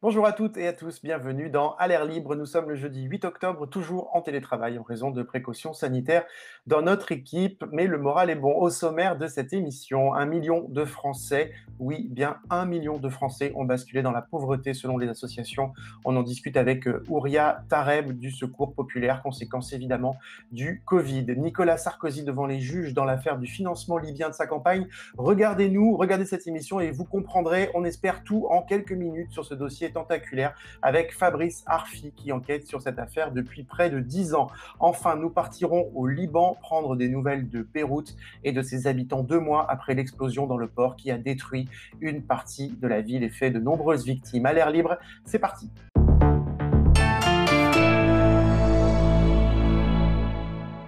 Bonjour à toutes et à tous, bienvenue dans À l'air libre. Nous sommes le jeudi 8 octobre, toujours en télétravail en raison de précautions sanitaires dans notre équipe, mais le moral est bon. Au sommaire de cette émission, 1 million de Français, oui, bien 1 million de Français ont basculé dans la pauvreté selon les associations. On en discute avec Ouria Tareb du Secours populaire, conséquence évidemment du Covid. Nicolas Sarkozy devant les juges dans l'affaire du financement libyen de sa campagne. Regardez-nous, regardez cette émission et vous comprendrez, on espère tout en quelques minutes sur ce dossier tentaculaire avec Fabrice Arfi qui enquête sur cette affaire depuis près de 10 ans. Enfin, nous partirons au Liban prendre des nouvelles de Beyrouth et de ses habitants 2 mois après l'explosion dans le port qui a détruit une partie de la ville et fait de nombreuses victimes. À l'air libre, c'est parti.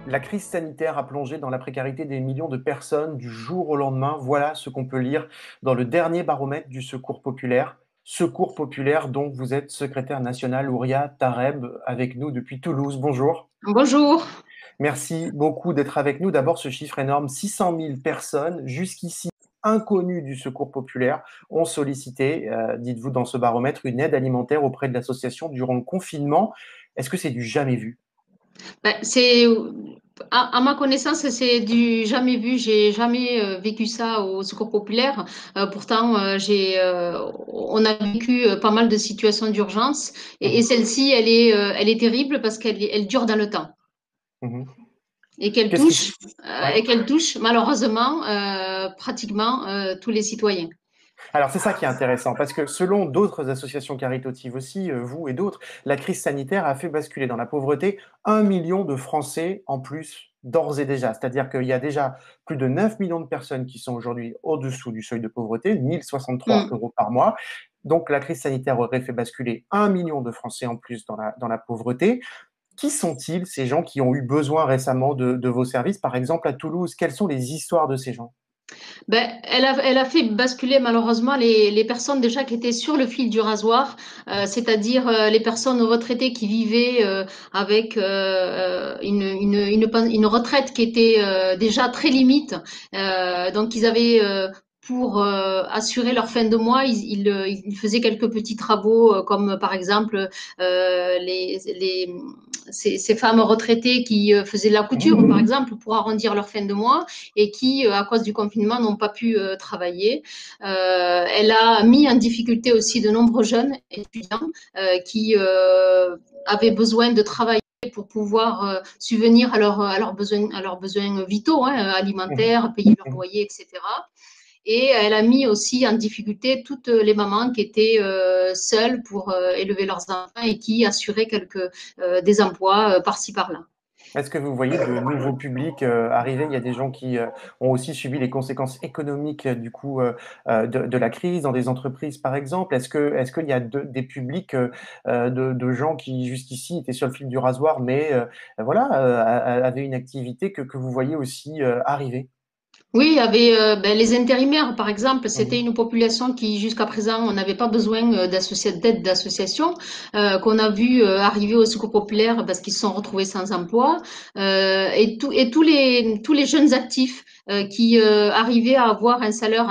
La crise sanitaire a plongé dans la précarité des millions de personnes du jour au lendemain. Voilà ce qu'on peut lire dans le dernier baromètre du Secours populaire. Secours populaire dont vous êtes secrétaire national, Ouria Tareb, avec nous depuis Toulouse. Bonjour. Bonjour. Merci beaucoup d'être avec nous. D'abord, ce chiffre énorme, 600 000 personnes jusqu'ici inconnues du Secours populaire ont sollicité, dites-vous dans ce baromètre, une aide alimentaire auprès de l'association durant le confinement. Est-ce que c'est du jamais vu? C'est, à ma connaissance, c'est du jamais vu. J'ai jamais vécu ça au Secours populaire. Pourtant, on a vécu pas mal de situations d'urgence et Mhm, celle-ci, elle est terrible parce elle dure dans le temps mhm. et qu'elle Qu'est-ce qui... touche, Ouais. malheureusement pratiquement tous les citoyens. Alors c'est ça qui est intéressant, parce que selon d'autres associations caritatives aussi, vous et d'autres, la crise sanitaire a fait basculer dans la pauvreté 1 million de Français en plus d'ores et déjà. C'est-à-dire qu'il y a déjà plus de 9 millions de personnes qui sont aujourd'hui au-dessous du seuil de pauvreté, 1063 Mm. euros par mois. Donc la crise sanitaire aurait fait basculer 1 million de Français en plus dans la pauvreté. Qui sont-ils, ces gens qui ont eu besoin récemment de vos services? Par exemple, à Toulouse, quelles sont les histoires de ces gens? Elle a fait basculer malheureusement les personnes déjà qui étaient sur le fil du rasoir, c'est-à-dire les personnes retraitées qui vivaient avec une retraite qui était déjà très limite. Donc ils avaient pour assurer leur fin de mois, ils faisaient quelques petits travaux, comme par exemple ces femmes retraitées qui faisaient de la couture, par exemple, pour arrondir leur fin de mois et qui, à cause du confinement, n'ont pas pu travailler. Elle a mis en difficulté aussi de nombreux jeunes étudiants qui avaient besoin de travailler pour pouvoir subvenir à leurs besoins vitaux, hein, Mhm, alimentaires, payer leur mhm. loyer, etc. Et elle a mis aussi en difficulté toutes les mamans qui étaient seules pour élever leurs enfants et qui assuraient des emplois par-ci par-là. Est-ce que vous voyez de nouveaux publics arriver? Il y a des gens qui ont aussi subi les conséquences économiques du coup de la crise dans des entreprises, par exemple. Est-ce qu'il y a des publics de gens qui jusqu'ici étaient sur le fil du rasoir, mais voilà, avaient une activité que vous voyez aussi arriver? Oui, il y avait les intérimaires, par exemple. C'était Mhm, une population qui, jusqu'à présent, on n'avait pas besoin d'aide d'association, qu'on a vu arriver au Secours populaire parce qu'ils se sont retrouvés sans emploi. Et tous les jeunes actifs qui arrivaient à avoir un salaire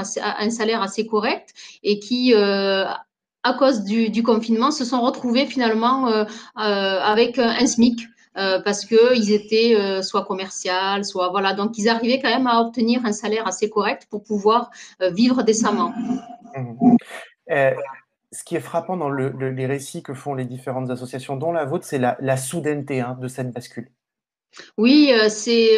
assez correct et qui, à cause du confinement, se sont retrouvés finalement avec un SMIC parce que ils étaient soit commercial, soit voilà. Donc ils arrivaient quand même à obtenir un salaire assez correct pour pouvoir vivre décemment. mhm. Euh, Ce qui est frappant dans les récits que font les différentes associations, dont la vôtre, c'est la soudaineté hein, de cette bascule. Oui,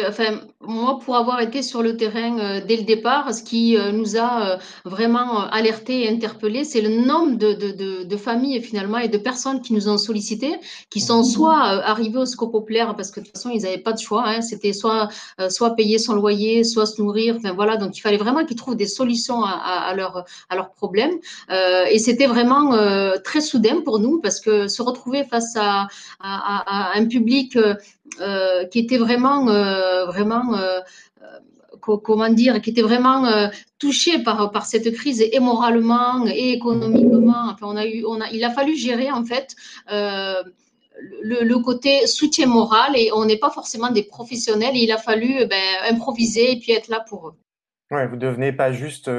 enfin, moi, pour avoir été sur le terrain dès le départ, ce qui nous a vraiment alertés et interpellés, c'est le nombre de familles finalement et de personnes qui nous ont sollicités, qui sont Mhm, soit arrivées au Secours populaire parce que de toute façon, ils n'avaient pas de choix, hein, c'était soit payer son loyer, soit se nourrir, enfin voilà, donc il fallait vraiment qu'ils trouvent des solutions à leurs problèmes. Et c'était vraiment très soudain pour nous parce que se retrouver face à un public qui était comment dire, qui était vraiment touché par cette crise et moralement et mhm. économiquement. Enfin, il a fallu gérer en fait le côté soutien moral et on n'est pas forcément des professionnels. Et il a fallu improviser et puis être là pour eux. Ouais, vous devenez pas juste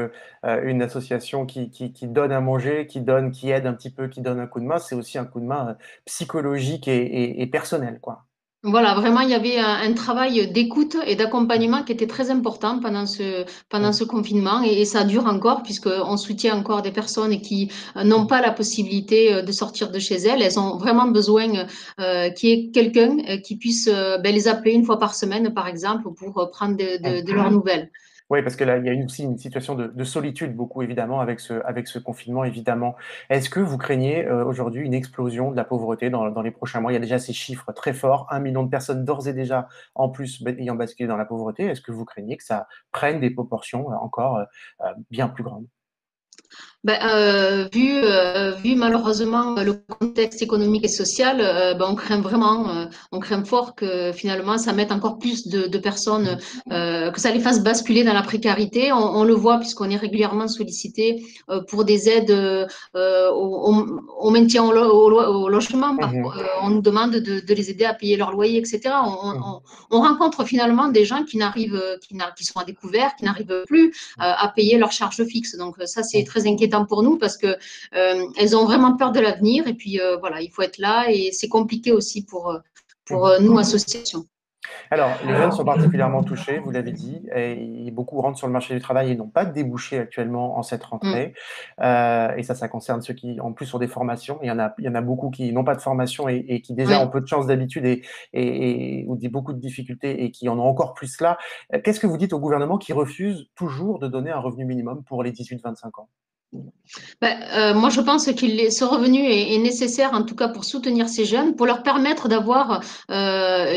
une association qui donne à manger, qui aide un petit peu, qui donne un coup de main, c'est aussi un coup de main psychologique et personnel, quoi. Voilà, vraiment, il y avait un travail d'écoute et d'accompagnement qui était très important pendant Mhm. ce confinement et ça dure encore puisqu'on soutient encore des personnes qui n'ont pas la possibilité de sortir de chez elles. Elles ont vraiment besoin qu'il y ait quelqu'un qui puisse les appeler une fois par semaine, par exemple, pour prendre de leurs nouvelles. Oui, parce que là, il y a aussi une situation de solitude, beaucoup évidemment, avec ce confinement, évidemment. Est-ce que vous craignez aujourd'hui une explosion de la pauvreté dans les prochains mois? Il y a déjà ces chiffres très forts, 1 million de personnes d'ores et déjà, en plus, ayant basculé dans la pauvreté. Est-ce que vous craignez que ça prenne des proportions encore bien plus grandes? Vu malheureusement le contexte économique et social, on craint fort que finalement ça mette encore plus de personnes, que ça les fasse basculer dans la précarité. On le voit puisqu'on est régulièrement sollicité pour des aides au maintien au logement. Mhm, On nous demande de les aider à payer leur loyer, etc. mhm, On rencontre finalement des gens qui sont à découvert, qui n'arrivent plus à payer leurs charges fixes. Donc ça, c'est mhm, très inquiétant pour nous parce que elles ont vraiment peur de l'avenir. Et puis voilà, il faut être là et c'est compliqué aussi pour mhm. nous, associations. Alors, les jeunes sont particulièrement touchés, vous l'avez dit, et beaucoup rentrent sur le marché du travail et n'ont pas de débouché actuellement en cette rentrée. Mm. Et ça concerne ceux qui, en plus, ont des formations. Il y en a beaucoup qui n'ont pas de formation et qui déjà ont Oui. peu de chance d'habitude ou beaucoup de difficultés et qui en ont encore plus là. Qu'est-ce que vous dites au gouvernement qui refuse toujours de donner un revenu minimum pour les 18-25 ans? Moi, je pense que ce revenu est nécessaire, en tout cas pour soutenir ces jeunes, pour leur permettre d'avoir euh,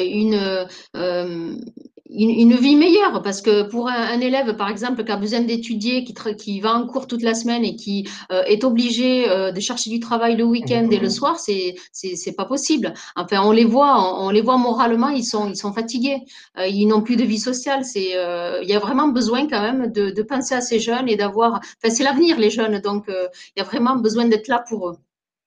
une vie meilleure. Parce que pour un élève, par exemple, qui a besoin d'étudier, qui va en cours toute la semaine et qui est obligé de chercher du travail le week-end Mhm. et le soir, c'est pas possible. Enfin, on les voit moralement, ils sont fatigués. Ils n'ont plus de vie sociale. Il y a vraiment besoin quand même de penser à ces jeunes et d'avoir. Enfin, c'est l'avenir, les jeunes. Donc, il y a vraiment besoin d'être là pour eux.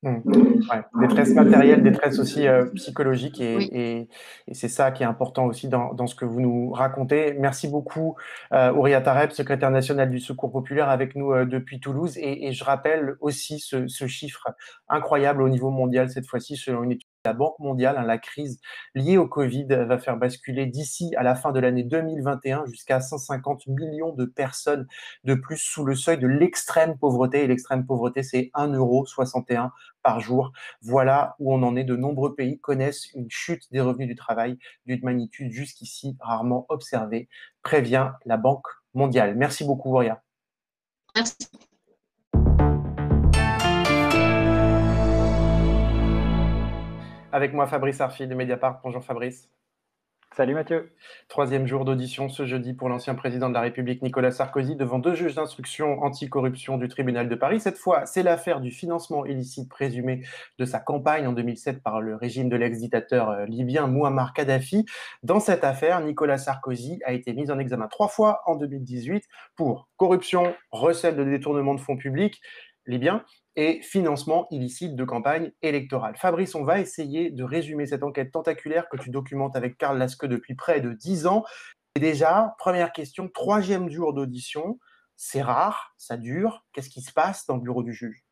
Hmm. Ouais. Détresse matérielle, détresse aussi psychologique Oui. et c'est ça qui est important aussi dans ce que vous nous racontez. Merci beaucoup, Ouria Tareb, secrétaire national du Secours populaire, avec nous depuis Toulouse. Et je rappelle aussi ce chiffre incroyable au niveau mondial, cette fois-ci, selon une étude de la Banque mondiale, hein, la crise liée au Covid va faire basculer d'ici à la fin de l'année 2021 jusqu'à 150 millions de personnes de plus sous le seuil de l'extrême pauvreté. Et l'extrême pauvreté, c'est 1,61 € par jour. Voilà où on en est. De nombreux pays connaissent une chute des revenus du travail d'une magnitude jusqu'ici rarement observée, prévient la Banque mondiale. Merci beaucoup, Auria. Merci. Avec moi, Fabrice Arfi de Mediapart. Bonjour Fabrice. Salut Mathieu. Troisième jour d'audition ce jeudi pour l'ancien président de la République Nicolas Sarkozy devant deux juges d'instruction anticorruption du tribunal de Paris. Cette fois, c'est l'affaire du financement illicite présumé de sa campagne en 2007 par le régime de l'ex-dictateur libyen Mouammar Kadhafi. Dans cette affaire, Nicolas Sarkozy a été mis en examen 3 fois en 2018 pour corruption, recel de détournement de fonds publics libyens et financement illicite de campagne électorale. Fabrice, on va essayer de résumer cette enquête tentaculaire que tu documentes avec Karl Lasque depuis près de 10 ans. Et déjà, première question, troisième jour d'audition, c'est rare, ça dure. Qu'est-ce qui se passe dans le bureau du juge?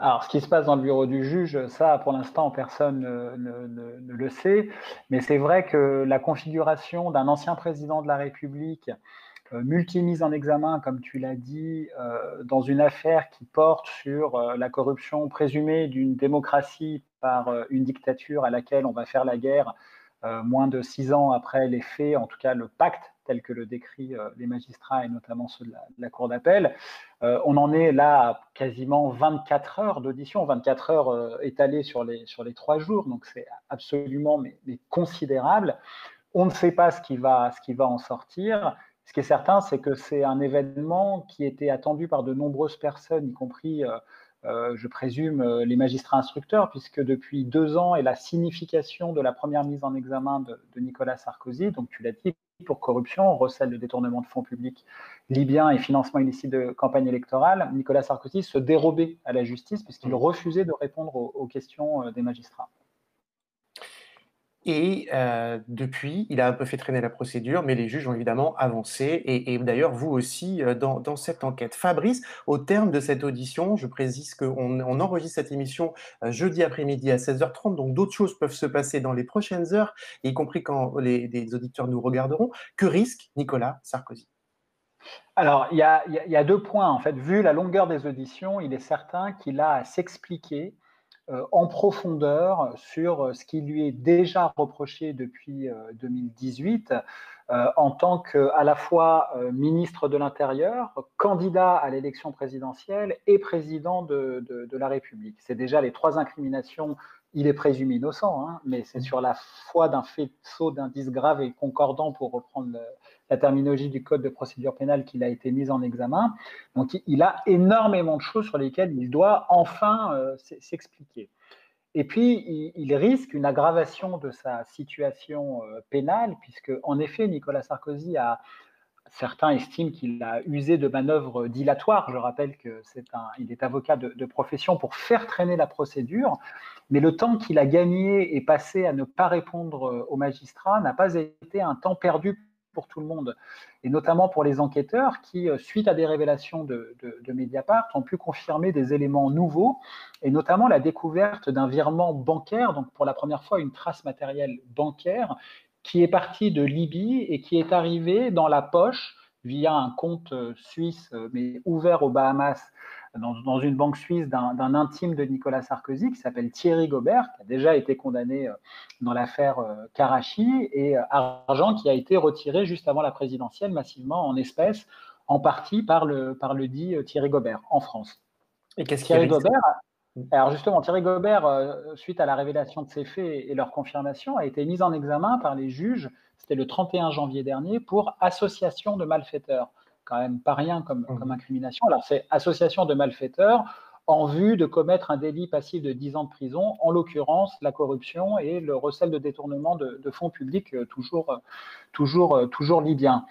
Alors, ce qui se passe dans le bureau du juge, ça, pour l'instant, personne ne le sait. Mais c'est vrai que la configuration d'un ancien président de la République multi-mise en examen, comme tu l'as dit, dans une affaire qui porte sur la corruption présumée d'une démocratie par une dictature à laquelle on va faire la guerre moins de 6 ans après les faits, en tout cas le pacte tel que le décrit les magistrats et notamment ceux de la Cour d'appel. On en est là à quasiment 24 heures d'audition, 24 heures étalées sur les 3 jours, donc c'est absolument mais considérable. On ne sait pas ce qui va en sortir. Ce qui est certain, c'est que c'est un événement qui était attendu par de nombreuses personnes, y compris, je présume, les magistrats instructeurs, puisque depuis 2 ans est la signification de la première mise en examen de Nicolas Sarkozy. Donc, tu l'as dit, pour corruption, recel de détournement de fonds publics libyens et financement illicite de campagne électorale, Nicolas Sarkozy se dérobait à la justice puisqu'il refusait de répondre aux questions des magistrats. Et depuis, il a un peu fait traîner la procédure, mais les juges ont évidemment avancé, et d'ailleurs vous aussi dans cette enquête. Fabrice, au terme de cette audition, je précise qu'on enregistre cette émission jeudi après-midi à 16h30, donc d'autres choses peuvent se passer dans les prochaines heures, y compris quand les auditeurs nous regarderont. Que risque Nicolas Sarkozy? Alors, il y a 2 points. En fait, vu la longueur des auditions, il est certain qu'il a à s'expliquer en profondeur sur ce qui lui est déjà reproché depuis 2018 en tant qu'à la fois ministre de l'Intérieur, candidat à l'élection présidentielle et président de la République. C'est déjà les 3 incriminations. Il est présumé innocent, hein, mais c'est sur la foi d'un faisceau d'indices graves et concordants, pour reprendre la terminologie du Code de procédure pénale, qu'il a été mis en examen. Donc, il a énormément de choses sur lesquelles il doit enfin s'expliquer. Et puis, il risque une aggravation de sa situation pénale, puisque, en effet, Nicolas Sarkozy certains estiment qu'il a usé de manœuvres dilatoires. Je rappelle qu'il est avocat de profession pour faire traîner la procédure, mais le temps qu'il a gagné et passé à ne pas répondre aux magistrats n'a pas été un temps perdu pour tout le monde, et notamment pour les enquêteurs qui, suite à des révélations de Mediapart, ont pu confirmer des éléments nouveaux, et notamment la découverte d'un virement bancaire, donc pour la première fois une trace matérielle bancaire, qui est parti de Libye et qui est arrivé dans la poche via un compte suisse, mais ouvert aux Bahamas, dans une banque suisse d'un intime de Nicolas Sarkozy, qui s'appelle Thierry Gobert, qui a déjà été condamné dans l'affaire Karachi, et argent qui a été retiré juste avant la présidentielle massivement en espèces, en partie par le dit Thierry Gobert en France. Et qu'est-ce Thierry Gobert, alors justement, Thierry Gobert, suite à la révélation de ces faits et leur confirmation, a été mis en examen par les juges, c'était le 31 janvier dernier, pour association de malfaiteurs. Quand même pas rien comme incrimination. Alors c'est association de malfaiteurs en vue de commettre un délit passif de 10 ans de prison, en l'occurrence la corruption et le recel de détournement de fonds publics, toujours libyens.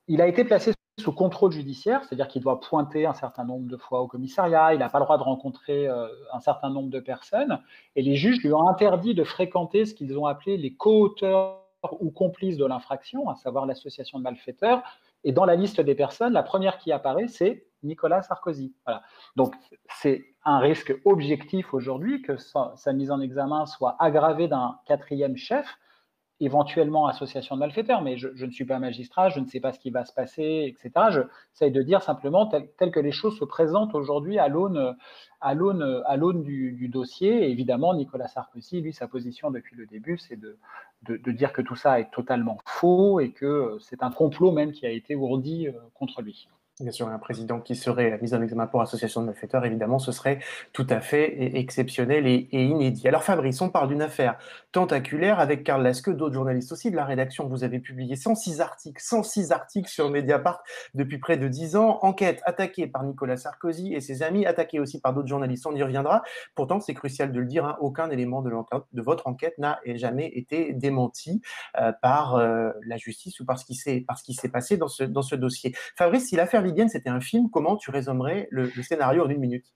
Il a été placé sous contrôle judiciaire, c'est-à-dire qu'il doit pointer un certain nombre de fois au commissariat, il n'a pas le droit de rencontrer un certain nombre de personnes, et les juges lui ont interdit de fréquenter ce qu'ils ont appelé les co-auteurs ou complices de l'infraction, à savoir l'association de malfaiteurs, et dans la liste des personnes, la première qui apparaît, c'est Nicolas Sarkozy. Voilà. Donc, c'est un risque objectif aujourd'hui que sa mise en examen soit aggravée d'un 4e chef, éventuellement association de malfaiteurs, mais je ne suis pas magistrat, je ne sais pas ce qui va se passer, etc. J'essaie de dire simplement tel que les choses se présentent aujourd'hui à l'aune du dossier. Et évidemment, Nicolas Sarkozy, lui, sa position depuis le début, c'est de dire que tout ça est totalement faux et que c'est un complot même qui a été ourdi contre lui. Bien sûr, un président qui serait mis en examen pour association de malfaiteurs, évidemment, ce serait tout à fait exceptionnel et inédit. Alors Fabrice, on parle d'une affaire tentaculaire avec Karl Lasque, d'autres journalistes aussi de la rédaction. Vous avez publié 106 articles sur Mediapart depuis près de 10 ans. Enquête attaquée par Nicolas Sarkozy et ses amis, attaquée aussi par d'autres journalistes, on y reviendra. Pourtant, c'est crucial de le dire, hein, aucun élément de votre enquête n'a jamais été démenti par la justice ou par ce qui s'est passé dans ce dossier. Fabrice, si l'affaire libyenne, c'était un film, comment tu résumerais le scénario en 1 minute?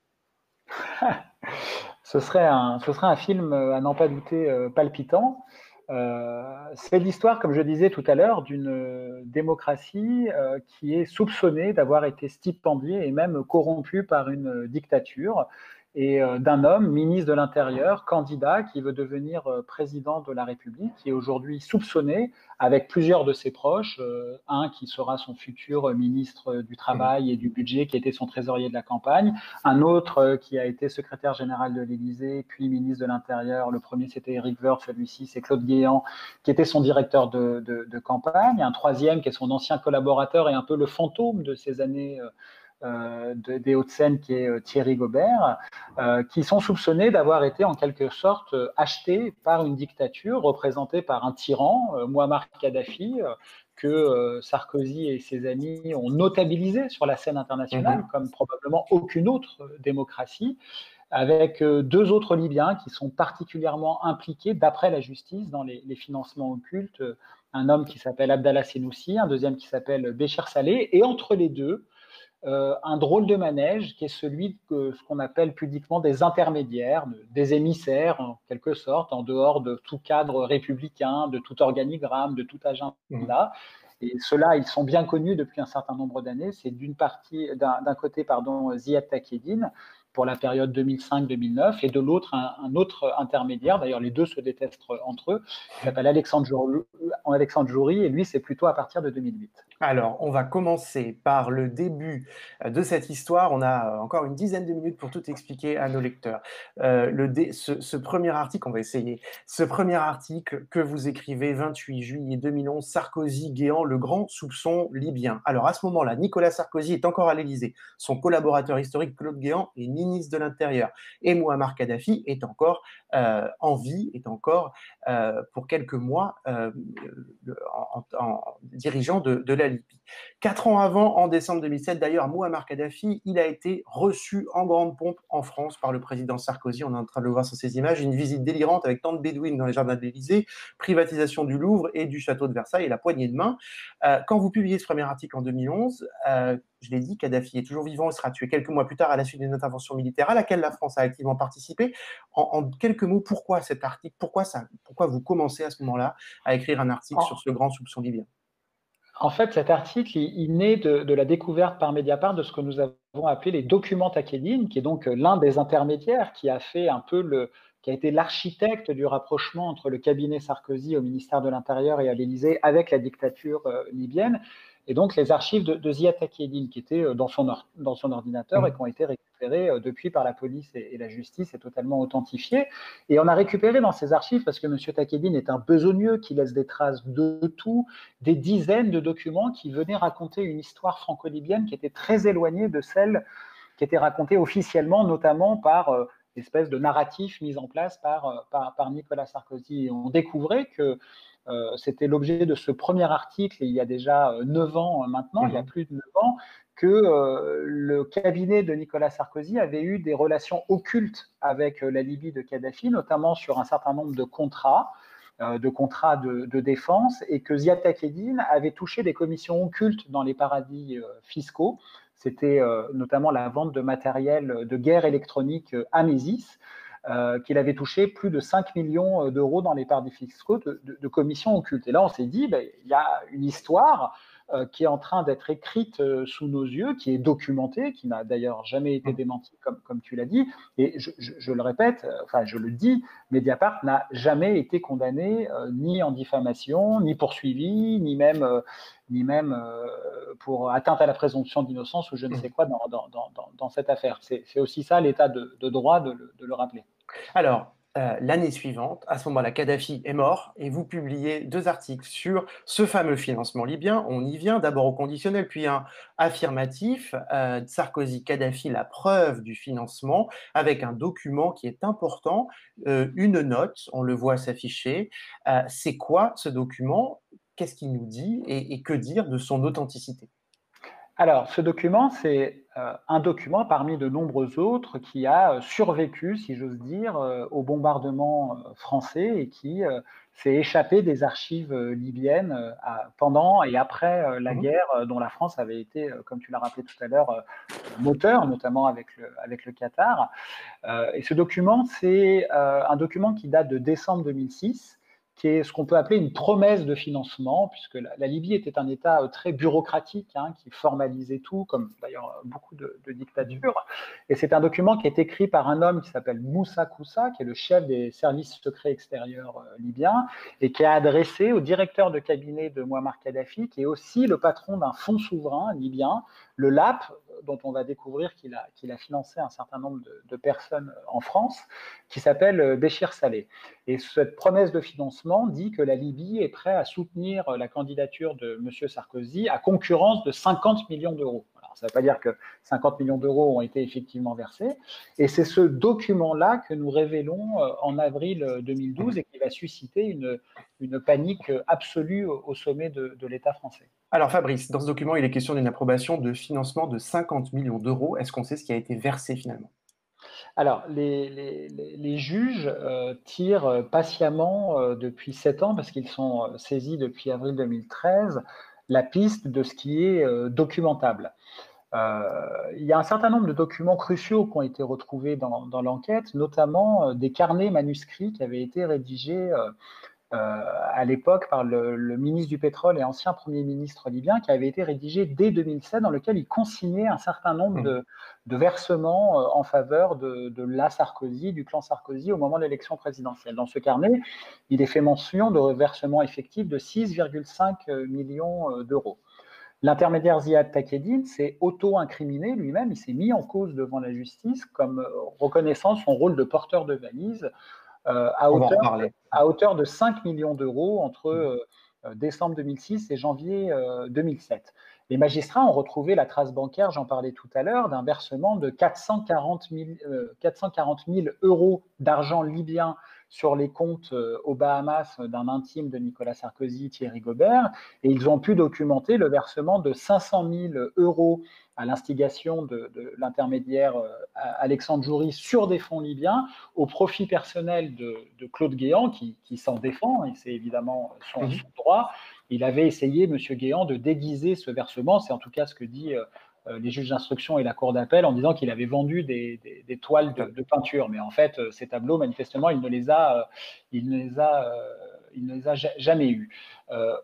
Ce serait un film, à n'en pas douter, palpitant. C'est l'histoire, comme je disais tout à l'heure, d'une démocratie qui est soupçonnée d'avoir été stipendiée et même corrompue par une dictature, et d'un homme, ministre de l'Intérieur, candidat, qui veut devenir président de la République, qui est aujourd'hui soupçonné, avec plusieurs de ses proches, un qui sera son futur ministre du Travail et du Budget, qui était son trésorier de la campagne, un autre qui a été secrétaire général de l'Élysée, puis ministre de l'Intérieur. Le premier, c'était Éric Woerth, celui-ci, c'est Claude Guéant, qui était son directeur de campagne, un troisième qui est son ancien collaborateur et un peu le fantôme de ces années des Hauts-de-Seine, qui est Thierry Gobert, qui sont soupçonnés d'avoir été en quelque sorte achetés par une dictature représentée par un tyran, Mouammar Kadhafi, que Sarkozy et ses amis ont notabilisé sur la scène internationale comme probablement aucune autre démocratie, avec 2 autres Libyens qui sont particulièrement impliqués, d'après la justice, dans les financements occultes. Un homme qui s'appelle Abdallah Senoussi, un deuxième qui s'appelle Béchir Saleh, et entre les deux, un drôle de manège qui est celui de ce qu'on appelle pudiquement des intermédiaires, des émissaires en quelque sorte, en dehors de tout cadre républicain, de tout organigramme, de tout agenda. Et ceux-là, ils sont bien connus depuis un certain nombre d'années. C'est d'un côté, Ziad Takieddine, pour la période 2005-2009, et de l'autre, un autre intermédiaire, d'ailleurs les deux se détestent entre eux, qui s'appelle Alexandre Jouri, et lui, c'est plutôt à partir de 2008. Alors, on va commencer par le début de cette histoire. On a encore une dizaine de minutes pour tout expliquer à nos lecteurs. Ce premier article, on va essayer. Ce premier article que vous écrivez 28 juillet 2011, Sarkozy guéant le grand soupçon libyen. Alors, à ce moment-là, Nicolas Sarkozy est encore à l'Élysée. Son collaborateur historique, Claude Guéant, est ministre de l'Intérieur. Et Mouammar Kadhafi est encore en vie, est encore pour quelques mois dirigeant de la Libye. 4 ans avant, en décembre 2007, d'ailleurs, Mouammar Kadhafi, il a été reçu en grande pompe en France par le président Sarkozy. On est en train de le voir sur ces images. Une visite délirante avec tant de bédouines dans les jardins de l'Élysée, privatisation du Louvre et du château de Versailles et la poignée de main. Quand vous publiez ce premier article en 2011, je l'ai dit, Kadhafi est toujours vivant. Il sera tué quelques mois plus tard à la suite d'une intervention militaire à laquelle la France a activement participé. En quelques mots, pourquoi cet article, pourquoi vous commencez à ce moment-là à écrire un article sur ce grand soupçon libyen? En fait, cet article, il naît de la découverte par Mediapart de ce que nous avons appelé les documents Takieddine, qui est donc l'un des intermédiaires qui a fait qui a été l'architecte du rapprochement entre le cabinet Sarkozy au ministère de l'Intérieur et à l'Élysée avec la dictature libyenne, et donc les archives de Ziad Takieddine qui étaient dans son ordinateur et qui ont été récupérées depuis par la police et la justice et totalement authentifiées. Et on a récupéré dans ces archives, parce que M. Takieddine est un besogneux qui laisse des traces de tout, des dizaines de documents qui venaient raconter une histoire franco-libyenne qui était très éloignée de celle qui était racontée officiellement, notamment par l'espèce de narratif mis en place par Nicolas Sarkozy. Et on découvrait que c'était l'objet de ce premier article, il y a déjà 9 ans maintenant, il y a plus de 9 ans, que le cabinet de Nicolas Sarkozy avait eu des relations occultes avec la Libye de Kadhafi, notamment sur un certain nombre de contrats de défense, et que Ziad Takieddine avait touché des commissions occultes dans les paradis fiscaux. C'était notamment la vente de matériel de guerre électronique Amesis, qu'il avait touché plus de 5 millions d'euros dans les paradis fiscaux de commissions occultes. Et là, on s'est dit, il y a une histoire qui est en train d'être écrite sous nos yeux, qui est documentée, qui n'a d'ailleurs jamais été démentie, comme tu l'as dit. Et je le répète, je le dis, Mediapart n'a jamais été condamné ni en diffamation, ni poursuivi, ni même pour atteinte à la présomption d'innocence ou je ne sais quoi dans cette affaire. C'est aussi ça l'état de droit de le rappeler. Alors, l'année suivante, à ce moment-là, Kadhafi est mort et vous publiez 2 articles sur ce fameux financement libyen. On y vient, d'abord au conditionnel, puis un affirmatif. Sarkozy-Kadhafi, la preuve du financement, avec un document qui est important, une note, on le voit s'afficher. C'est quoi ce document? Qu'est-ce qu'il nous dit et que dire de son authenticité? Alors, ce document, c'est un document parmi de nombreux autres qui a survécu, si j'ose dire, au bombardement français et qui s'est échappé des archives libyennes pendant et après la guerre dont la France avait été, comme tu l'as rappelé tout à l'heure, moteur, notamment avec le Qatar. Et ce document, c'est un document qui date de décembre 2006, qui est ce qu'on peut appeler une promesse de financement, puisque la Libye était un État très bureaucratique, qui formalisait tout, comme d'ailleurs beaucoup de dictatures. Et c'est un document qui est écrit par un homme qui s'appelle Moussa Koussa, qui est le chef des services secrets extérieurs libyens, et qui est adressé au directeur de cabinet de Mouammar Kadhafi, qui est aussi le patron d'un fonds souverain libyen, le LAP, dont on va découvrir qu'il a financé un certain nombre de personnes en France, qui s'appelle Béchir Saleh. Et cette promesse de financement dit que la Libye est prête à soutenir la candidature de M. Sarkozy à concurrence de 50 millions d'euros. Alors, ça ne veut pas dire que 50 millions d'euros ont été effectivement versés. Et c'est ce document-là que nous révélons en avril 2012 et qui va susciter une panique absolue au sommet de l'État français. Alors Fabrice, dans ce document, il est question d'une approbation de financement de 50 millions d'euros. Est-ce qu'on sait ce qui a été versé finalement? Alors, les juges tirent patiemment depuis 7 ans, parce qu'ils sont saisis depuis avril 2013, la piste de ce qui est documentable. Il y a un certain nombre de documents cruciaux qui ont été retrouvés dans l'enquête, notamment des carnets manuscrits qui avaient été rédigés à l'époque par le ministre du Pétrole et ancien Premier ministre libyen, qui avait été rédigé dès 2007, dans lequel il consignait un certain nombre de versements en faveur de la Sarkozy, du clan Sarkozy, au moment de l'élection présidentielle. Dans ce carnet, il est fait mention de versements effectifs de 6,5 millions d'euros. L'intermédiaire Ziad Takieddine s'est auto-incriminé lui-même, il s'est mis en cause devant la justice comme reconnaissant son rôle de porteur de valise à hauteur de 5 millions d'euros entre décembre 2006 et janvier 2007. Les magistrats ont retrouvé la trace bancaire, j'en parlais tout à l'heure, d'un versement de 440 000 euros d'argent libyen sur les comptes aux Bahamas d'un intime de Nicolas Sarkozy, Thierry Gobert, et ils ont pu documenter le versement de 500 000 euros à l'instigation de l'intermédiaire Alexandre Joury sur des fonds libyens au profit personnel de Claude Guéant, qui s'en défend, et c'est évidemment son droit. Il avait essayé, M. Guéant, de déguiser ce versement, c'est en tout cas ce que dit les juges d'instruction et la cour d'appel, en disant qu'il avait vendu des toiles de peinture. Mais en fait, ces tableaux, manifestement, il ne les a jamais eus.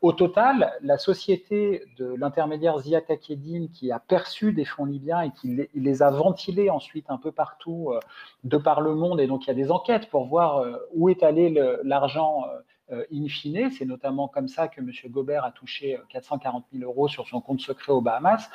Au total, la société de l'intermédiaire Ziad Takieddine, qui a perçu des fonds libyens et qui les a ventilés ensuite un peu partout de par le monde, et donc il y a des enquêtes pour voir où est allé l'argent in fine. C'est notamment comme ça que M. Gobert a touché 440 000 euros sur son compte secret aux Bahamas.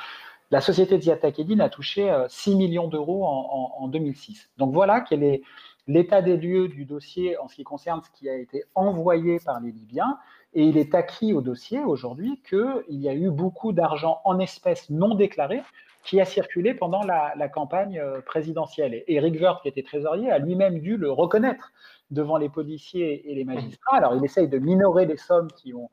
La société de Ziad Takieddine a touché 6 millions d'euros en 2006. Donc voilà quel est l'état des lieux du dossier en ce qui concerne ce qui a été envoyé par les Libyens. Et il est acquis au dossier aujourd'hui qu'il y a eu beaucoup d'argent en espèces non déclarées qui a circulé pendant la campagne présidentielle. Et Éric Woerth, qui était trésorier, a lui-même dû le reconnaître devant les policiers et les magistrats. Alors il essaye de minorer les sommes qui ont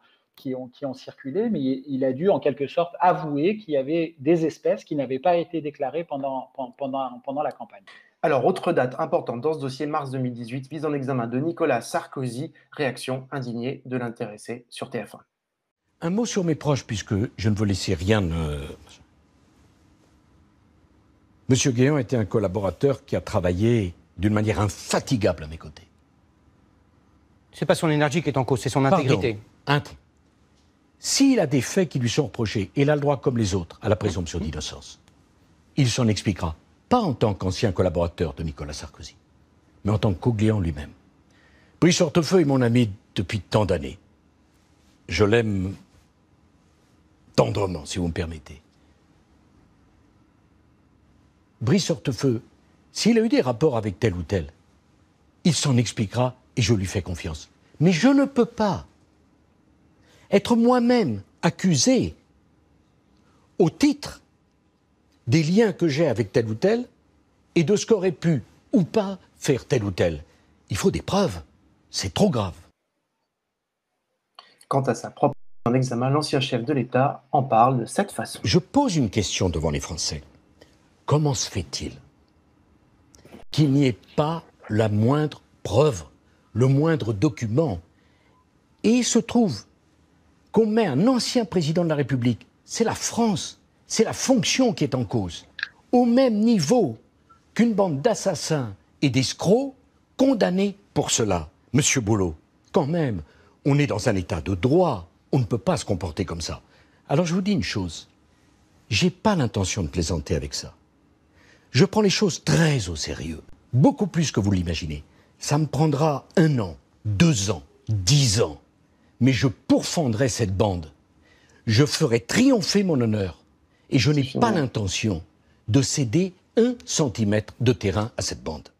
circulé, mais il a dû en quelque sorte avouer qu'il y avait des espèces qui n'avaient pas été déclarées pendant la campagne. Alors, autre date importante dans ce dossier, mars 2018, mise en examen de Nicolas Sarkozy, réaction indignée de l'intéressé sur TF1. Un mot sur mes proches, puisque je ne veux laisser rien... Monsieur Guéant était un collaborateur qui a travaillé d'une manière infatigable à mes côtés. C'est pas son énergie qui est en cause, c'est son intégrité. S'il a des faits qui lui sont reprochés, il a le droit, comme les autres, à la présomption d'innocence. Il s'en expliquera, pas en tant qu'ancien collaborateur de Nicolas Sarkozy, mais en tant que co-Guéant lui-même. Brice Hortefeux est mon ami depuis tant d'années. Je l'aime tendrement, si vous me permettez. Brice Hortefeux, s'il a eu des rapports avec tel ou tel, il s'en expliquera et je lui fais confiance. Mais je ne peux pas être moi-même accusé au titre des liens que j'ai avec tel ou tel et de ce qu'aurait pu ou pas faire tel ou tel. Il faut des preuves. C'est trop grave. Quant à sa propre en examen, l'ancien chef de l'État en parle de cette façon. Je pose une question devant les Français. Comment se fait-il qu'il n'y ait pas la moindre preuve, le moindre document? Et il se trouve qu'on met un ancien président de la République, c'est la France, c'est la fonction qui est en cause, au même niveau qu'une bande d'assassins et d'escrocs condamnés pour cela. Monsieur Boulot, quand même, on est dans un état de droit, on ne peut pas se comporter comme ça. Alors je vous dis une chose, j'ai pas l'intention de plaisanter avec ça. Je prends les choses très au sérieux, beaucoup plus que vous l'imaginez. Ça me prendra 1 an, 2 ans, 10 ans. Mais je pourfendrai cette bande. Je ferai triompher mon honneur. Et je n'ai pas l'intention de céder 1 centimètre de terrain à cette bande.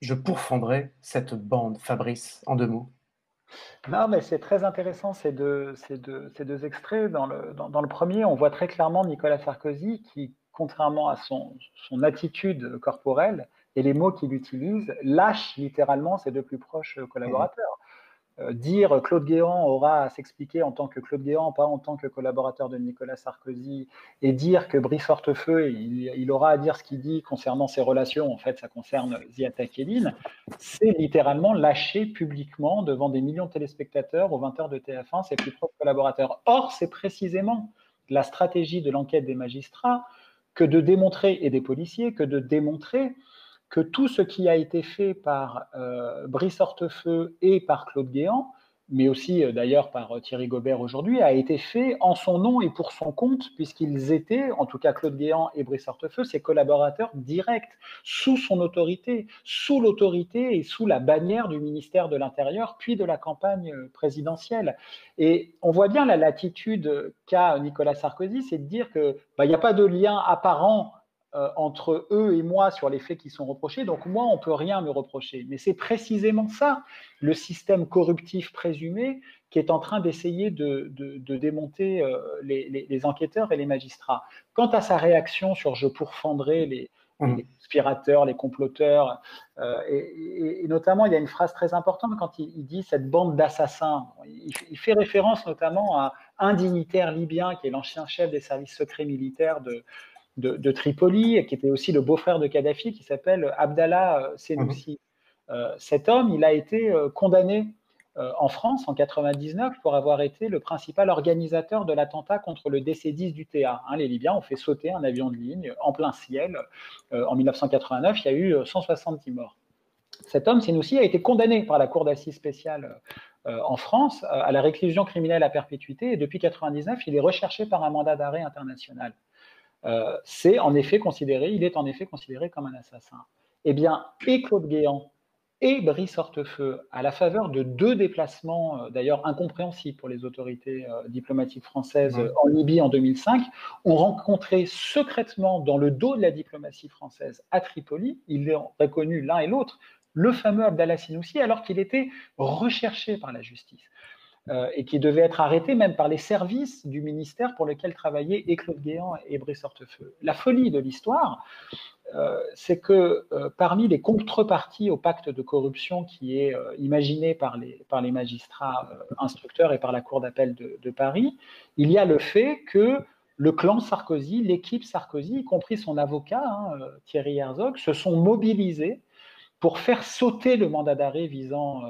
Je pourfendrai cette bande, Fabrice, en 2 mots. Non, mais c'est très intéressant ces deux extraits. Dans le premier, on voit très clairement Nicolas Sarkozy qui, contrairement à son attitude corporelle et les mots qu'il utilise, lâche littéralement ses 2 plus proches collaborateurs. Dire Claude Guéant aura à s'expliquer en tant que Claude Guéant, pas en tant que collaborateur de Nicolas Sarkozy, et dire que Brice Hortefeux, il aura à dire ce qu'il dit concernant ses relations, en fait ça concerne Ziad Takieddine, c'est littéralement lâcher publiquement devant des millions de téléspectateurs aux 20h de TF1 ses plus proches collaborateurs. Or, c'est précisément la stratégie de l'enquête des magistrats que de démontrer, et des policiers, que de démontrer que tout ce qui a été fait par Brice Hortefeux et par Claude Guéant, mais aussi d'ailleurs par Thierry Gaubert aujourd'hui, a été fait en son nom et pour son compte, puisqu'ils étaient, en tout cas Claude Guéant et Brice Hortefeux, ses collaborateurs directs, sous son autorité, sous l'autorité et sous la bannière du ministère de l'Intérieur, puis de la campagne présidentielle. Et on voit bien la latitude qu'a Nicolas Sarkozy, c'est de dire qu'il n'y a pas de lien apparent entre eux et moi sur les faits qui sont reprochés, donc moi, on ne peut rien me reprocher. Mais c'est précisément ça, le système corruptif présumé, qui est en train d'essayer de démonter les enquêteurs et les magistrats. Quant à sa réaction sur « je pourfendrai les conspirateurs, les comploteurs », et notamment, il y a une phrase très importante quand il dit « cette bande d'assassins ». Il fait référence notamment à un dignitaire libyen qui est l'ancien chef des services secrets militaires de Tripoli, qui était aussi le beau-frère de Kadhafi, qui s'appelle Abdallah Senoussi. Cet homme, il a été condamné en France en 1999 pour avoir été le principal organisateur de l'attentat contre le DC-10 du TA. Les Libyens ont fait sauter un avion de ligne en plein ciel. En 1989, il y a eu 170 morts. Cet homme, Senoussi, a été condamné par la Cour d'assises spéciale en France à la réclusion criminelle à perpétuité, et depuis 1999, il est recherché par un mandat d'arrêt international. Il est en effet considéré comme un assassin. Eh bien, et Claude Guéant et Brice Hortefeux, à la faveur de 2 déplacements, d'ailleurs incompréhensibles pour les autorités diplomatiques françaises en Libye en 2005, ont rencontré secrètement dans le dos de la diplomatie française à Tripoli, ils l'ont reconnu l'un et l'autre, le fameux Abdallah Senoussi, alors qu'il était recherché par la justice. Et qui devait être arrêté même par les services du ministère pour lequel travaillaient et Claude Guéant et Brice Hortefeux. La folie de l'histoire, c'est que parmi les contreparties au pacte de corruption qui est imaginé par les magistrats instructeurs et par la Cour d'appel de Paris, il y a le fait que le clan Sarkozy, l'équipe Sarkozy, y compris son avocat, Thierry Herzog, se sont mobilisés pour faire sauter le mandat d'arrêt visant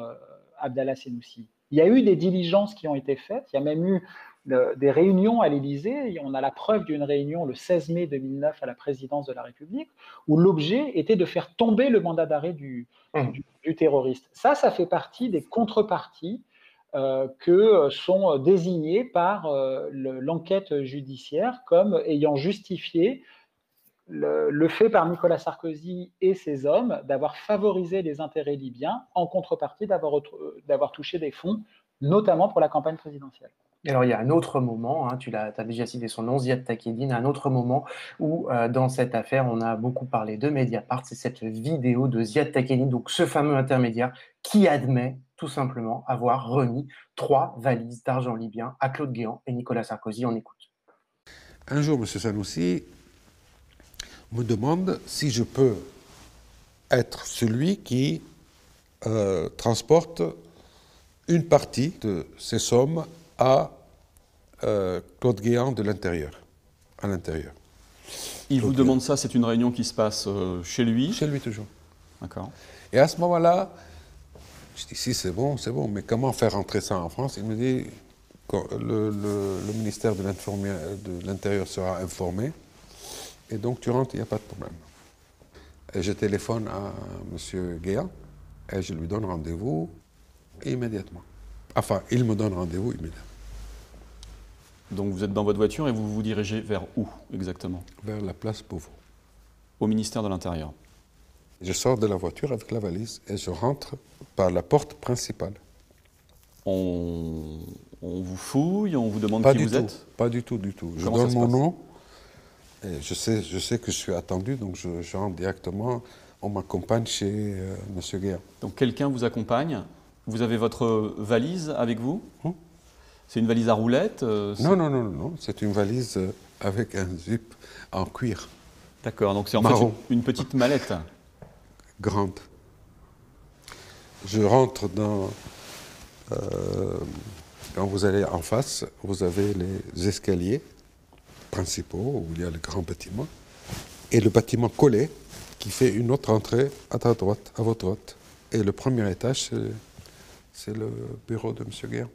Abdallah Senoussi. Il y a eu des diligences qui ont été faites, il y a même eu des réunions à l'Élysée, on a la preuve d'une réunion le 16 mai 2009 à la présidence de la République, où l'objet était de faire tomber le mandat d'arrêt du terroriste. Ça fait partie des contreparties que sont désignées par l'enquête judiciaire comme ayant justifié le fait par Nicolas Sarkozy et ses hommes d'avoir favorisé les intérêts libyens en contrepartie d'avoir touché des fonds, notamment pour la campagne présidentielle. Alors, il y a un autre moment, tu as déjà cité son nom, Ziad Takieddine, un autre moment où, dans cette affaire, on a beaucoup parlé de Mediapart, c'est cette vidéo de Ziad Takieddine, donc ce fameux intermédiaire, qui admet tout simplement avoir remis 3 valises d'argent libyen à Claude Guéant et Nicolas Sarkozy. On écoute. Un jour, M. Senoussi me demande si je peux être celui qui transporte une partie de ces sommes à Claude Guéant de l'intérieur, à l'intérieur. Il vous demande ça, c'est une réunion qui se passe chez lui? Chez lui toujours. D'accord. Et à ce moment-là, je dis si c'est bon, mais comment faire entrer ça en France? Il me dit que le ministère de l'Intérieur sera informé. Et donc, tu rentres, il n'y a pas de problème. Et je téléphone à M. Guéant et je lui donne rendez-vous immédiatement. Enfin, il me donne rendez-vous immédiatement. Donc, vous êtes dans votre voiture et vous vous dirigez vers où exactement? Vers la place Beauvau. Au ministère de l'Intérieur. Je sors de la voiture avec la valise et je rentre par la porte principale. On vous fouille, on vous demande pas qui du vous tout, êtes? Pas du tout, du tout. Je Comment donne ça se mon passe? nom. Et je sais que je suis attendu, donc je rentre directement. On m'accompagne chez M. Guéant. Donc quelqu'un vous accompagne. Vous avez votre valise avec vous? C'est une valise à roulettes? Non. C'est une valise avec un zip en cuir. D'accord, donc c'est en fait une petite mallette. Grande. Je rentre dans... quand vous allez en face, vous avez les escaliers principaux, où il y a le grand bâtiment, et le bâtiment collé, qui fait une autre entrée à ta droite, à votre droite. Et le premier étage, c'est le bureau de M. Guéant.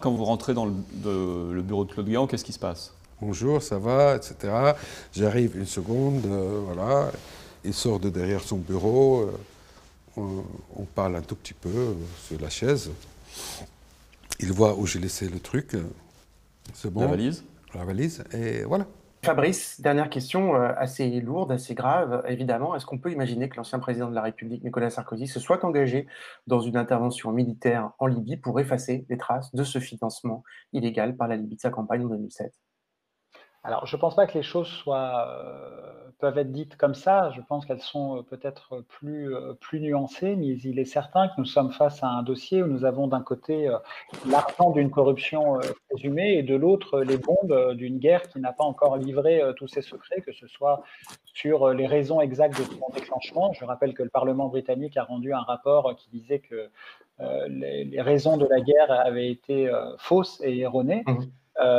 Quand vous rentrez dans le bureau de Claude Guéant, qu'est-ce qui se passe? bonjour, ça va, etc. J'arrive une seconde, voilà. Il sort de derrière son bureau, on parle un tout petit peu sur la chaise. Il voit où j'ai laissé le truc, c'est bon. La valise? La valise, et voilà. Fabrice, dernière question assez lourde, assez grave, évidemment. Est-ce qu'on peut imaginer que l'ancien président de la République, Nicolas Sarkozy, se soit engagé dans une intervention militaire en Libye pour effacer les traces de ce financement illégal par la Libye de sa campagne en 2007? Alors, je ne pense pas que les choses peuvent être dites comme ça. Je pense qu'elles sont peut-être plus nuancées, mais il est certain que nous sommes face à un dossier où nous avons d'un côté l'argent d'une corruption présumée et de l'autre les bombes d'une guerre qui n'a pas encore livré tous ses secrets, que ce soit sur les raisons exactes de son déclenchement. Je rappelle que le Parlement britannique a rendu un rapport qui disait que les raisons de la guerre avaient été fausses et erronées.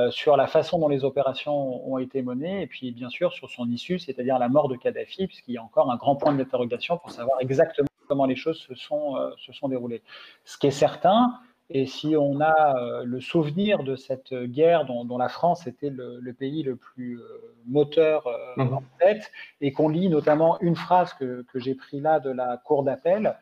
Sur la façon dont les opérations ont été menées et puis bien sûr sur son issue, c'est-à-dire la mort de Kadhafi, puisqu'il y a encore un grand point d'interrogation pour savoir exactement comment les choses se sont déroulées. Ce qui est certain, et si on a le souvenir de cette guerre dont la France était le pays le plus moteur en tête, et qu'on lit notamment une phrase que j'ai prise là de la Cour d'appel,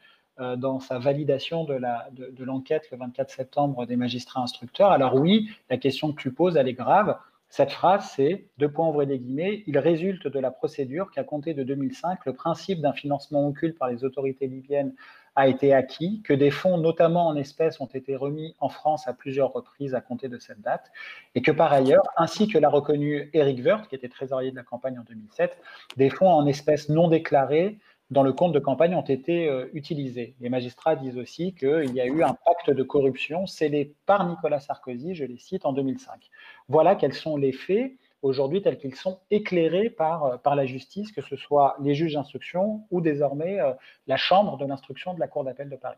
dans sa validation de l'enquête le 24 septembre des magistrats instructeurs. Alors oui, la question que tu poses, elle est grave. Cette phrase, c'est, deux points ouvrés des guillemets, il résulte de la procédure qu'à compter de 2005, le principe d'un financement occulte par les autorités libyennes a été acquis, que des fonds, notamment en espèces, ont été remis en France à plusieurs reprises à compter de cette date, et que par ailleurs, ainsi que l'a reconnu Éric Woerth, qui était trésorier de la campagne en 2007, des fonds en espèces non déclarés dans le compte de campagne ont été utilisés. Les magistrats disent aussi qu'il y a eu un pacte de corruption scellé par Nicolas Sarkozy, je les cite, en 2005. Voilà quels sont les faits aujourd'hui tels qu'ils sont éclairés par la justice, que ce soit les juges d'instruction ou désormais la chambre de l'instruction de la Cour d'appel de Paris.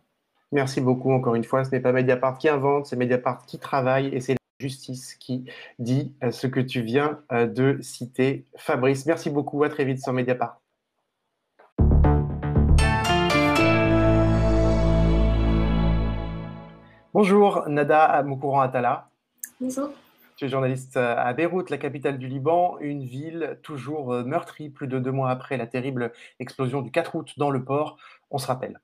Merci beaucoup encore une fois. Ce n'est pas Mediapart qui invente, c'est Mediapart qui travaille et c'est la justice qui dit ce que tu viens de citer. Fabrice, merci beaucoup. À très vite sur Mediapart. Bonjour, Nada Moukourand Attala. Bonjour. Tu es journaliste à Beyrouth, la capitale du Liban, une ville toujours meurtrie plus de 2 mois après la terrible explosion du 4 août dans le port. On se rappelle.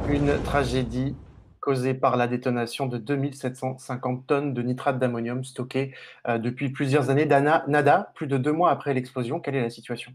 Une tragédie causée par la détonation de 2750 tonnes de nitrate d'ammonium stocké depuis plusieurs années. Nada, plus de 2 mois après l'explosion, quelle est la situation ?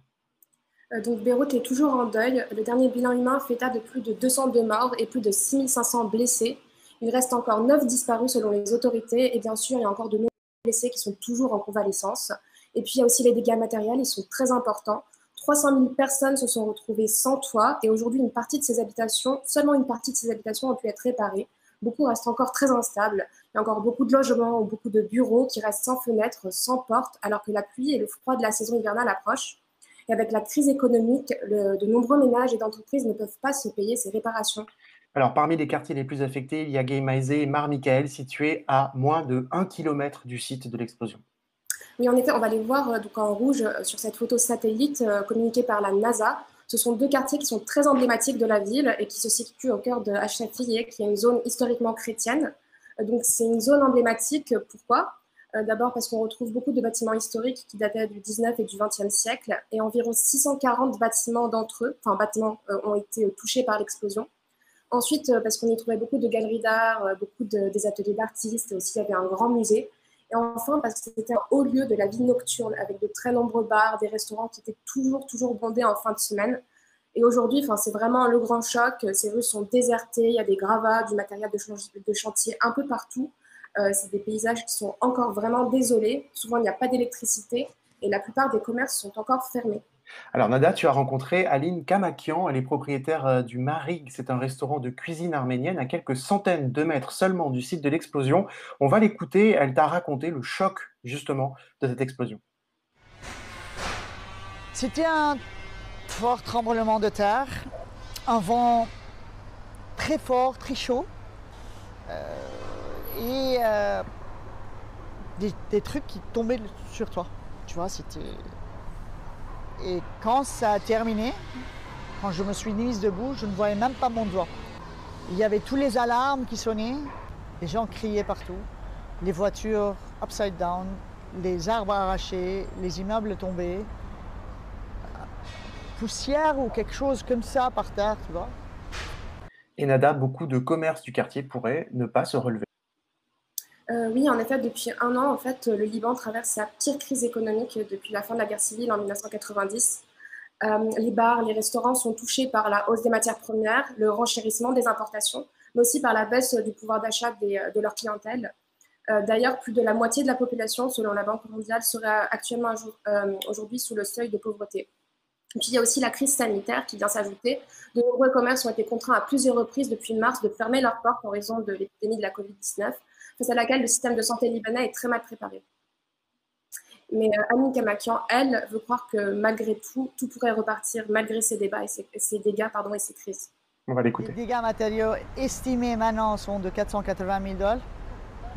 Donc Beyrouth est toujours en deuil. Le dernier bilan humain fait état de plus de 202 morts et plus de 6500 blessés. Il reste encore 9 disparus selon les autorités et bien sûr, il y a encore de nombreux blessés qui sont toujours en convalescence. Et puis, il y a aussi les dégâts matériels, ils sont très importants. 300 000 personnes se sont retrouvées sans toit et aujourd'hui, seulement une partie de ces habitations ont pu être réparées. Beaucoup restent encore très instables. Il y a encore beaucoup de logements ou beaucoup de bureaux qui restent sans fenêtres, sans portes, alors que la pluie et le froid de la saison hivernale approchent. Et avec la crise économique, de nombreux ménages et d'entreprises ne peuvent pas se payer ces réparations. Alors, parmi les quartiers les plus affectés, il y a Guémaïzé et Mar Michael, situés à moins de 1 km du site de l'explosion. Oui, en effet, on va les voir donc en rouge sur cette photo satellite communiquée par la NASA. Ce sont 2 quartiers qui sont très emblématiques de la ville et qui se situent au cœur de Hachafiyeh, qui est une zone historiquement chrétienne. Donc, c'est une zone emblématique. Pourquoi ? D'abord parce qu'on retrouve beaucoup de bâtiments historiques qui dataient du 19 et du 20e siècle et environ 640 bâtiments d'entre eux, ont été touchés par l'explosion. Ensuite, parce qu'on y trouvait beaucoup de galeries d'art, beaucoup des ateliers d'artistes, aussi il y avait un grand musée. Et enfin, parce que c'était un haut lieu de la vie nocturne avec de très nombreux bars, des restaurants qui étaient toujours bondés en fin de semaine. Et aujourd'hui, c'est vraiment le grand choc. Ces rues sont désertées, il y a des gravats, du matériel de chantier un peu partout. C'est des paysages qui sont encore vraiment désolés. Souvent, il n'y a pas d'électricité et la plupart des commerces sont encore fermés. Alors Nada, tu as rencontré Aline Kamakian, elle est propriétaire du Marig. C'est un restaurant de cuisine arménienne à quelques centaines de mètres seulement du site de l'explosion. On va l'écouter, elle t'a raconté le choc justement de cette explosion. C'était un fort tremblement de terre, un vent très fort, très chaud. Et des trucs qui tombaient sur toi, tu vois, c'était... Et quand ça a terminé, quand je me suis mise debout, je ne voyais même pas mon doigt. Il y avait tous les alarmes qui sonnaient, les gens criaient partout, les voitures upside down, les arbres arrachés, les immeubles tombés, poussière ou quelque chose comme ça par terre, tu vois. Et Nada, beaucoup de commerces du quartier pourraient ne pas se relever. Oui, en effet, depuis un an, en fait, le Liban traverse sa pire crise économique depuis la fin de la guerre civile en 1990. Les bars, les restaurants sont touchés par la hausse des matières premières, le renchérissement des importations, mais aussi par la baisse du pouvoir d'achat de leur clientèle. D'ailleurs, plus de la moitié de la population, selon la Banque mondiale, serait actuellement aujourd'hui sous le seuil de pauvreté. Et puis il y a aussi la crise sanitaire qui vient s'ajouter. De nombreux commerces ont été contraints à plusieurs reprises depuis mars de fermer leurs portes en raison de l'épidémie de la Covid-19, face à laquelle le système de santé libanais est très mal préparé. Mais Annie Kamakian, elle, veut croire que malgré tout, tout pourrait repartir malgré ces débats et ces dégâts et ces crises. On va l'écouter. Les dégâts matériaux estimés maintenant sont de 480 000 $.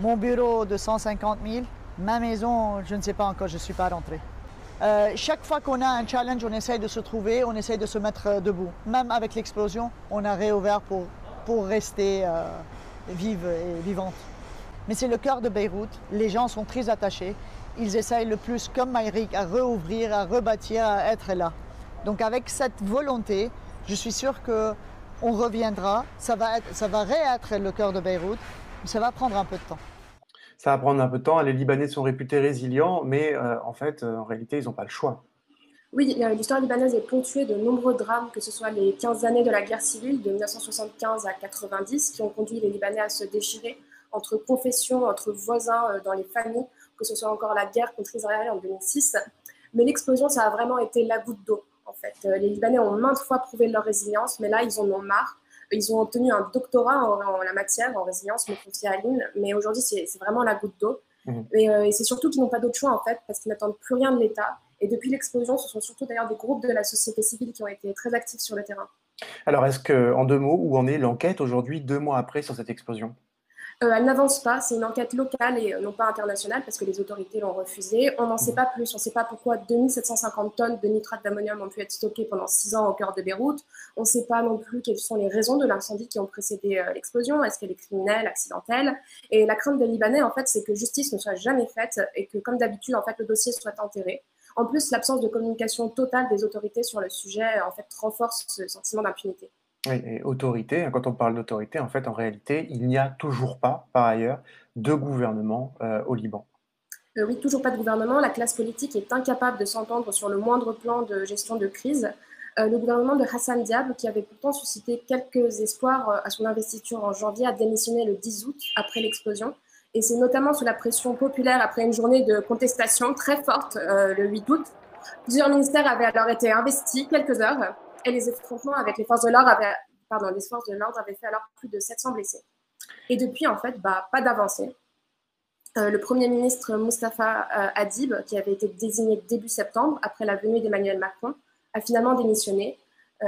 Mon bureau de 150 000. Ma maison, je ne sais pas encore, je ne suis pas rentré. Chaque fois qu'on a un challenge, on essaye de se trouver, on essaye de se mettre debout. Même avec l'explosion, on a réouvert pour rester vive et vivante. Mais c'est le cœur de Beyrouth, les gens sont très attachés. Ils essayent le plus, comme Maïrik, à rouvrir, à rebâtir, à être là. Donc avec cette volonté, je suis sûre qu'on reviendra. Ça va réêtre le cœur de Beyrouth, mais ça va prendre un peu de temps. Ça va prendre un peu de temps. Les Libanais sont réputés résilients, mais en réalité, ils n'ont pas le choix. Oui, l'histoire libanaise est ponctuée de nombreux drames, que ce soit les 15 années de la guerre civile de 1975 à 90, qui ont conduit les Libanais à se déchirer entre confessions, entre voisins, dans les familles, que ce soit encore la guerre contre Israël en 2006. Mais l'explosion, ça a vraiment été la goutte d'eau, en fait. Les Libanais ont maintes fois prouvé leur résilience, mais là, ils en ont marre. Ils ont obtenu un doctorat en la matière, en résilience, me confie Aline, mais aujourd'hui, c'est vraiment la goutte d'eau. Et c'est surtout qu'ils n'ont pas d'autre choix, en fait, parce qu'ils n'attendent plus rien de l'État. Et depuis l'explosion, ce sont surtout d'ailleurs des groupes de la société civile qui ont été très actifs sur le terrain. Alors, est-ce qu'en 2 mots, où en est l'enquête aujourd'hui, 2 mois après, sur cette explosion ? Elle n'avance pas, c'est une enquête locale et non pas internationale parce que les autorités l'ont refusée. On n'en sait pas plus, on ne sait pas pourquoi 2750 tonnes de nitrate d'ammonium ont pu être stockées pendant 6 ans au cœur de Beyrouth. On ne sait pas non plus quelles sont les raisons de l'incendie qui ont précédé l'explosion. Est-ce qu'elle est criminelle, accidentelle? Et la crainte des Libanais, en fait, c'est que justice ne soit jamais faite et que, comme d'habitude, en fait, le dossier soit enterré. En plus, l'absence de communication totale des autorités sur le sujet, en fait, renforce ce sentiment d'impunité. Oui, et autorité, quand on parle d'autorité, en réalité, il n'y a toujours pas, par ailleurs, de gouvernement au Liban. Oui, toujours pas de gouvernement. La classe politique est incapable de s'entendre sur le moindre plan de gestion de crise. Le gouvernement de Hassan Diab, qui avait pourtant suscité quelques espoirs à son investiture en janvier, a démissionné le 10 août après l'explosion. Et c'est notamment sous la pression populaire après une journée de contestation très forte le 8 août. Plusieurs ministères avaient alors été investis quelques heures. Et les affrontements avec les forces de l'ordre avaient fait alors plus de 700 blessés. Et depuis, en fait, pas d'avancée. Le Premier ministre Mustafa Adib, qui avait été désigné début septembre, après la venue d'Emmanuel Macron, a finalement démissionné.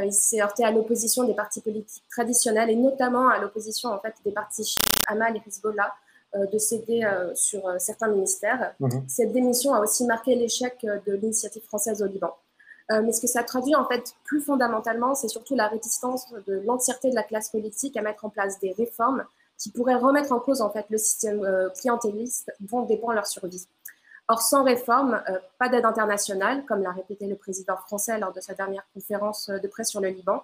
Il s'est heurté à l'opposition des partis politiques traditionnels et notamment à l'opposition en fait, des partis chiites, Amal et Hezbollah, de céder sur certains ministères. Cette démission a aussi marqué l'échec de l'initiative française au Liban. Mais ce que ça traduit en fait plus fondamentalement, c'est surtout la réticence de l'entièreté de la classe politique à mettre en place des réformes qui pourraient remettre en cause en fait le système clientéliste dont dépend leur survie. Or, sans réforme, pas d'aide internationale, comme l'a répété le président français lors de sa dernière conférence de presse sur le Liban.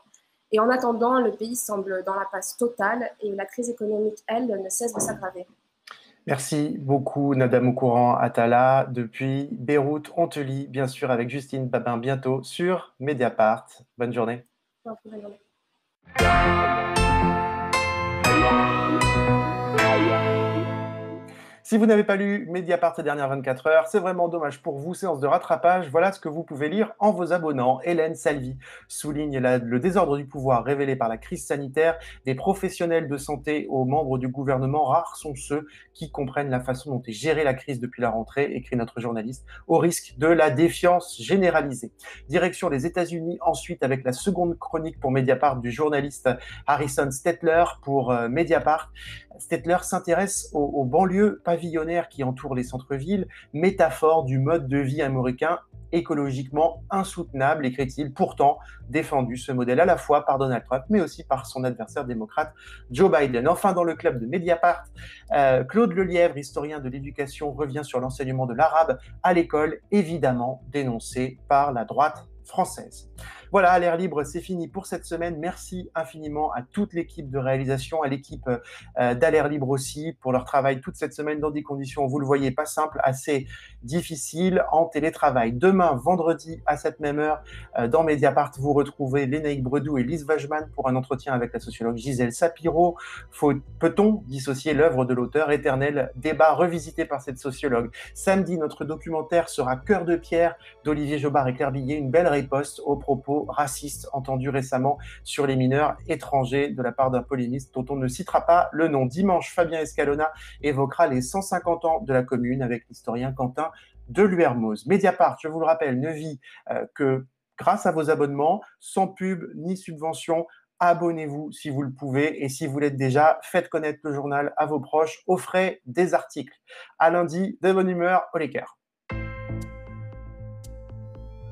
Et en attendant, le pays semble dans la passe totale et la crise économique, elle, ne cesse de s'aggraver. Merci beaucoup, Nada Moukourand Attala. Depuis Beyrouth, on te lit, bien sûr, avec Justine Babin, bientôt sur Mediapart. Bonne journée. Bonne journée. Si vous n'avez pas lu Mediapart ces dernières 24 heures, c'est vraiment dommage pour vous, séance de rattrapage. Voilà ce que vous pouvez lire en vous abonnant. Hélène Salvi souligne le désordre du pouvoir révélé par la crise sanitaire. Des professionnels de santé aux membres du gouvernement, rares sont ceux qui comprennent la façon dont est gérée la crise depuis la rentrée, écrit notre journaliste, au risque de la défiance généralisée. Direction les États-Unis, ensuite avec la seconde chronique pour Mediapart du journaliste Harrison Stetler pour Mediapart. Stetler s'intéresse aux banlieues pavillonnaires qui entourent les centres-villes, métaphore du mode de vie américain écologiquement insoutenable, écrit-il, pourtant défendu ce modèle à la fois par Donald Trump, mais aussi par son adversaire démocrate Joe Biden. Enfin, dans le club de Mediapart, Claude Lelièvre, historien de l'éducation, revient sur l'enseignement de l'arabe à l'école, évidemment dénoncé par la droite française. Voilà, à l'air libre, c'est fini pour cette semaine. Merci infiniment à toute l'équipe de réalisation, à l'équipe d'À l'air libre aussi, pour leur travail toute cette semaine dans des conditions, vous le voyez, pas simples, assez difficiles en télétravail. Demain, vendredi, à cette même heure, dans Mediapart, vous retrouvez Lénaïque Bredou et Lise Wajman pour un entretien avec la sociologue Gisèle Sapiro. Peut-on dissocier l'œuvre de l'auteur? Éternel débat revisité par cette sociologue. Samedi, notre documentaire sera Cœur de pierre d'Olivier Jobard et Claire Billet, une belle riposte aux propos racistes entendus récemment sur les mineurs étrangers de la part d'un polémiste dont on ne citera pas le nom. Dimanche, Fabien Escalona évoquera les 150 ans de la commune avec l'historien Quentin de Luermoz. Mediapart, je vous le rappelle, ne vit que grâce à vos abonnements, sans pub ni subvention. Abonnez-vous si vous le pouvez et si vous l'êtes déjà, faites connaître le journal à vos proches, offrez des articles. À lundi, de bonne humeur, au l'équerre.